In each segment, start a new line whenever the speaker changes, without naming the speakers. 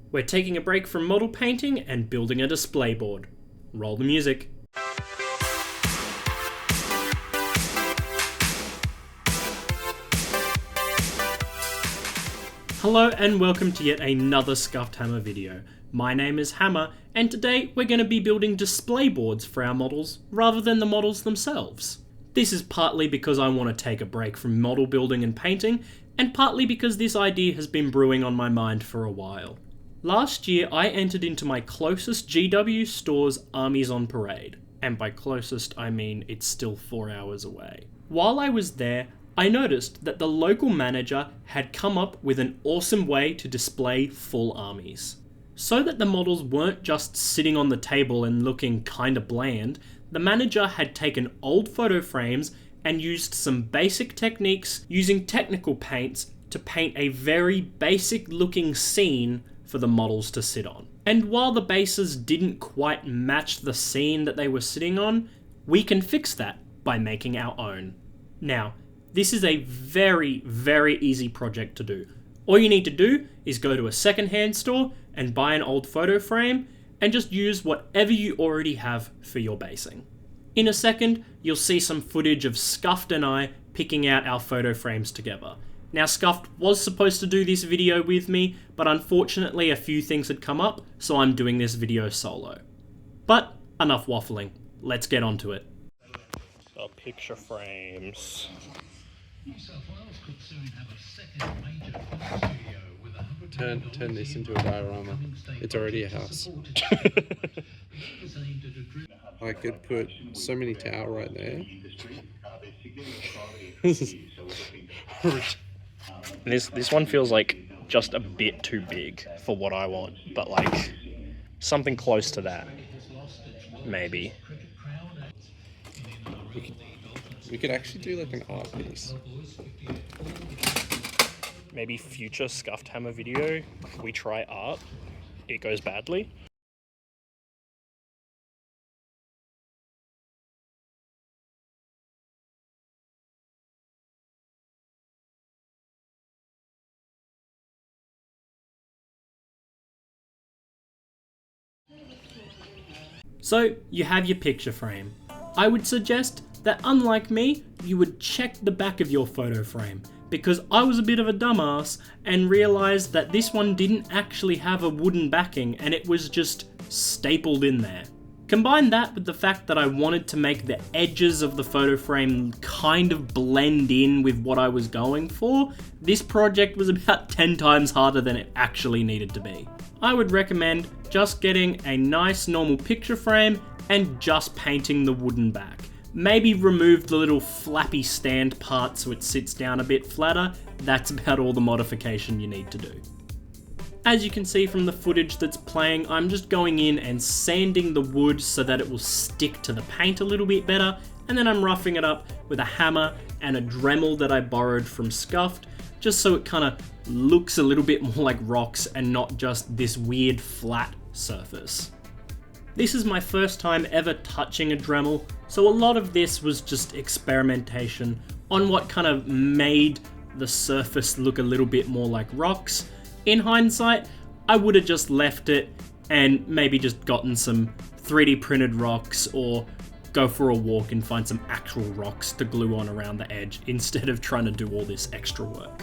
We're taking a break from model painting and building a display board. Roll the music. Hello and welcome to yet another Scuffed Hammer video. My name is Hammer, and today we're going to be building display boards for our models rather than the models themselves. This is partly because I want to take a break from model building and painting, and partly because this idea has been brewing on my mind for a while. Last year I entered into my closest GW store's Armies on Parade, and by closest I mean it's still 4 hours away. While I was there, I noticed that the local manager had come up with an awesome way to display full armies. So that the models weren't just sitting on the table and looking kinda bland, the manager had taken old photo frames and used some basic techniques using technical paints to paint a very basic looking scene for the models to sit on. And while the bases didn't quite match the scene that they were sitting on, we can fix that by making our own. Now, this is a very, very easy project to do. All you need to do is go to a secondhand store and buy an old photo frame and just use whatever you already have for your basing. In a second, you'll see some footage of Scuffed and I picking out our photo frames together. Now, Scuffed was supposed to do this video with me, but unfortunately a few things had come up, so I'm doing this video solo. But enough waffling, let's get on to it. So picture frames.
Turn this into a diorama. It's already a house. I could put so many towel right there.
This one feels like just a bit too big for what I want, but like something close to that, maybe.
We could actually do like an art piece.
Maybe future Scuffed Hammer video, we try art, it goes badly. So you have your picture frame. I would suggest that unlike me, you would check the back of your photo frame, because I was a bit of a dumbass and realised that this one didn't actually have a wooden backing and it was just stapled in there. Combine that with the fact that I wanted to make the edges of the photo frame kind of blend in with what I was going for, this project was about 10 times harder than it actually needed to be. I would recommend just getting a nice normal picture frame and just painting the wooden back. Maybe remove the little flappy stand part so it sits down a bit flatter. That's about all the modification you need to do. As you can see from the footage that's playing, I'm just going in and sanding the wood so that it will stick to the paint a little bit better, and then I'm roughing it up with a hammer and a Dremel that I borrowed from Scuffed, just so it kind of looks a little bit more like rocks and not just this weird flat surface. This is my first time ever touching a Dremel, so a lot of this was just experimentation on what kind of made the surface look a little bit more like rocks. In hindsight, I would have just left it and maybe just gotten some 3D printed rocks or go for a walk and find some actual rocks to glue on around the edge instead of trying to do all this extra work.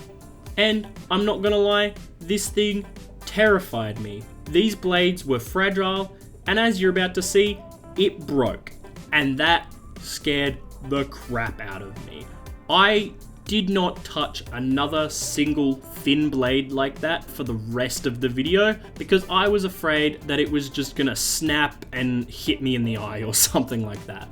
And I'm not gonna lie, this thing terrified me. These blades were fragile, and as you're about to see, it broke. And that scared the crap out of me. I did not touch another single thin blade like that for the rest of the video because I was afraid that it was just gonna snap and hit me in the eye or something like that.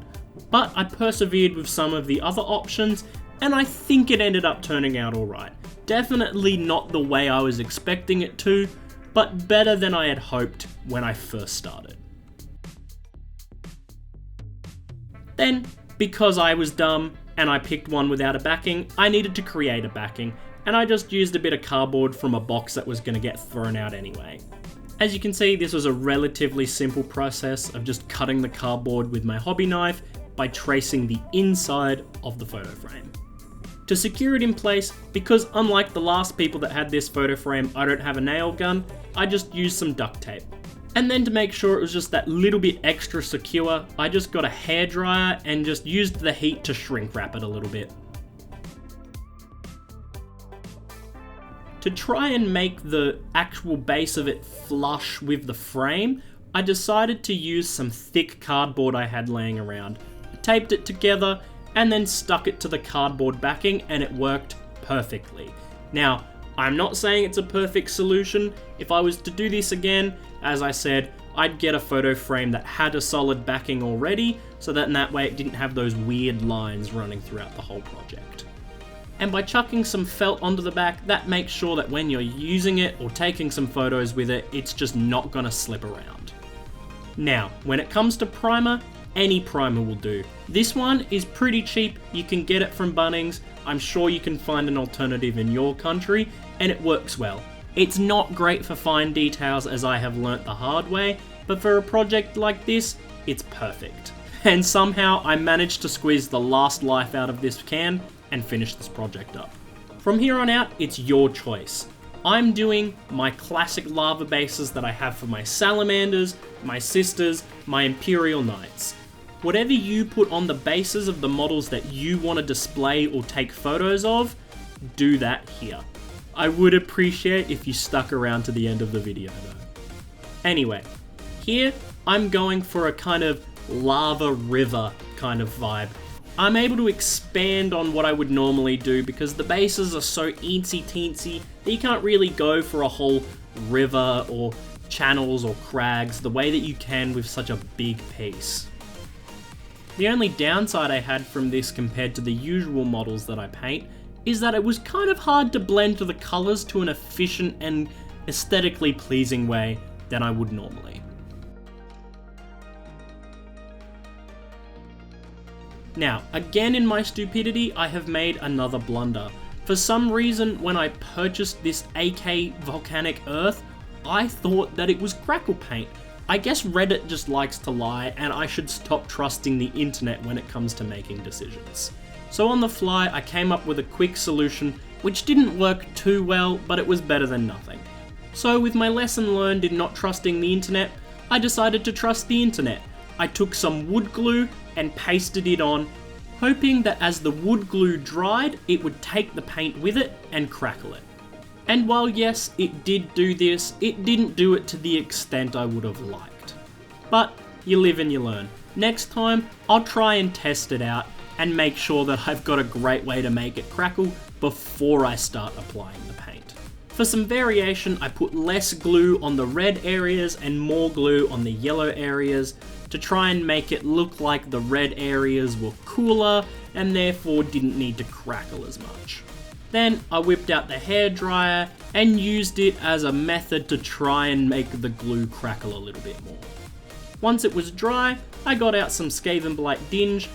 But I persevered with some of the other options and I think it ended up turning out alright. Definitely not the way I was expecting it to, but better than I had hoped when I first started. Then, because I was dumb and I picked one without a backing, I needed to create a backing, and I just used a bit of cardboard from a box that was going to get thrown out anyway. As you can see, this was a relatively simple process of just cutting the cardboard with my hobby knife by tracing the inside of the photo frame. To secure it in place, because unlike the last people that had this photo frame, I don't have a nail gun, I just used some duct tape. And then to make sure it was just that little bit extra secure, I just got a hairdryer and just used the heat to shrink wrap it a little bit. To try and make the actual base of it flush with the frame, I decided to use some thick cardboard I had laying around. I taped it together and then stuck it to the cardboard backing, and it worked perfectly. Now, I'm not saying it's a perfect solution. If I was to do this again, as I said, I'd get a photo frame that had a solid backing already, so that in that way it didn't have those weird lines running throughout the whole project. And by chucking some felt onto the back, that makes sure that when you're using it or taking some photos with it, it's just not gonna slip around. Now, when it comes to primer, any primer will do. This one is pretty cheap, you can get it from Bunnings, I'm sure you can find an alternative in your country, and it works well. It's not great for fine details, as I have learnt the hard way, but for a project like this, it's perfect. And somehow I managed to squeeze the last life out of this can and finish this project up. From here on out, it's your choice. I'm doing my classic lava bases that I have for my salamanders, my sisters, my imperial knights. Whatever you put on the bases of the models that you want to display or take photos of, do that here. I would appreciate if you stuck around to the end of the video though. Anyway, here I'm going for a kind of lava river kind of vibe. I'm able to expand on what I would normally do because the bases are so eensy teensy that you can't really go for a whole river or channels or crags the way that you can with such a big piece. The only downside I had from this compared to the usual models that I paint is that it was kind of hard to blend the colours to an efficient and aesthetically pleasing way than I would normally. Now, again in my stupidity, I have made another blunder. For some reason, when I purchased this AK Volcanic Earth, I thought that it was crackle paint. I guess Reddit just likes to lie, and I should stop trusting the internet when it comes to making decisions. So on the fly, I came up with a quick solution, which didn't work too well, but it was better than nothing. So with my lesson learned in not trusting the internet, I decided to trust the internet. I took some wood glue and pasted it on, hoping that as the wood glue dried, it would take the paint with it and crackle it. And while yes, it did do this, it didn't do it to the extent I would have liked. But you live and you learn. Next time, I'll try and test it out and make sure that I've got a great way to make it crackle before I start applying the paint. For some variation, I put less glue on the red areas and more glue on the yellow areas to try and make it look like the red areas were cooler and therefore didn't need to crackle as much. Then I whipped out the hairdryer and used it as a method to try and make the glue crackle a little bit more. Once it was dry, I got out some Skaven Blight Dinge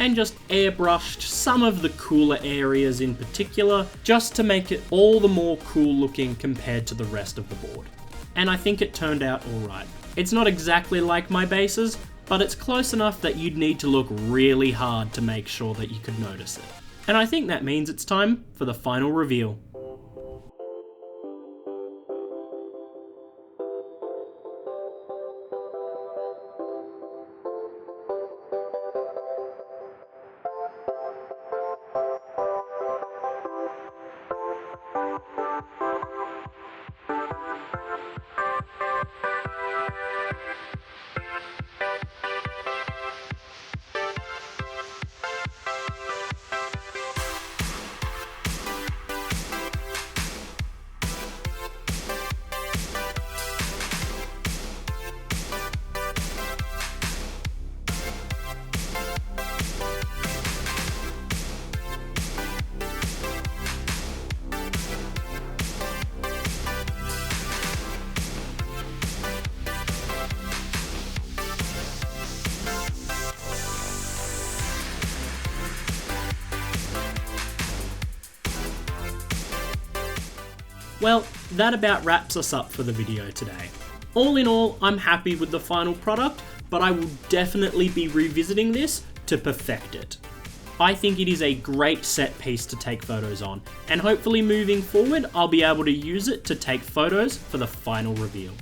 and just airbrushed some of the cooler areas in particular, just to make it all the more cool looking compared to the rest of the board. And I think it turned out alright. It's not exactly like my bases, but it's close enough that you'd need to look really hard to make sure that you could notice it. And I think that means it's time for the final reveal. Well, that about wraps us up for the video today. All in all, I'm happy with the final product, but I will definitely be revisiting this to perfect it. I think it is a great set piece to take photos on, and hopefully moving forward I'll be able to use it to take photos for the final reveal.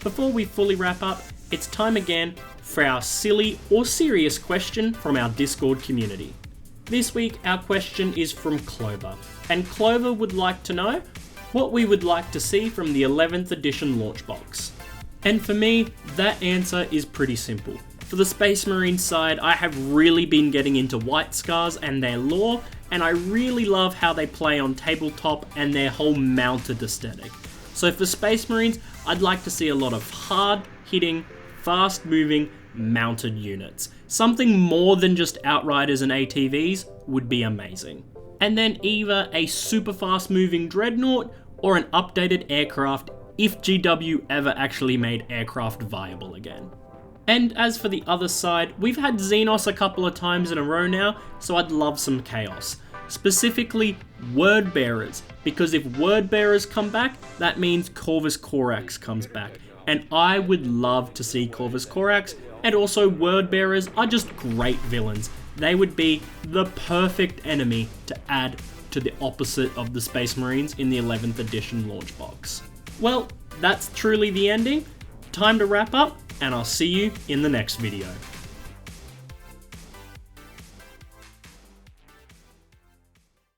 Before we fully wrap up, it's time again for our silly or serious question from our Discord community. This week our question is from Clover, and Clover would like to know what we would like to see from the 11th edition launch box. And for me, that answer is pretty simple. For the Space Marine side, I have really been getting into White Scars and their lore, and I really love how they play on tabletop and their whole mounted aesthetic. So for Space Marines, I'd like to see a lot of hard-hitting, fast-moving, mounted units. Something more than just Outriders and ATVs would be amazing. And then either a super fast-moving Dreadnought or an updated aircraft if GW ever actually made aircraft viable again. And as for the other side, we've had Xenos a couple of times in a row now, so I'd love some chaos. Specifically, Word Bearers, because if Word Bearers come back, that means Corvus Corax comes back. And I would love to see Corvus Corax, and also Word Bearers are just great villains. They would be the perfect enemy to add to the opposite of the Space Marines in the 11th edition launch box. Well, that's truly the ending. Time to wrap up, and I'll see you in the next video.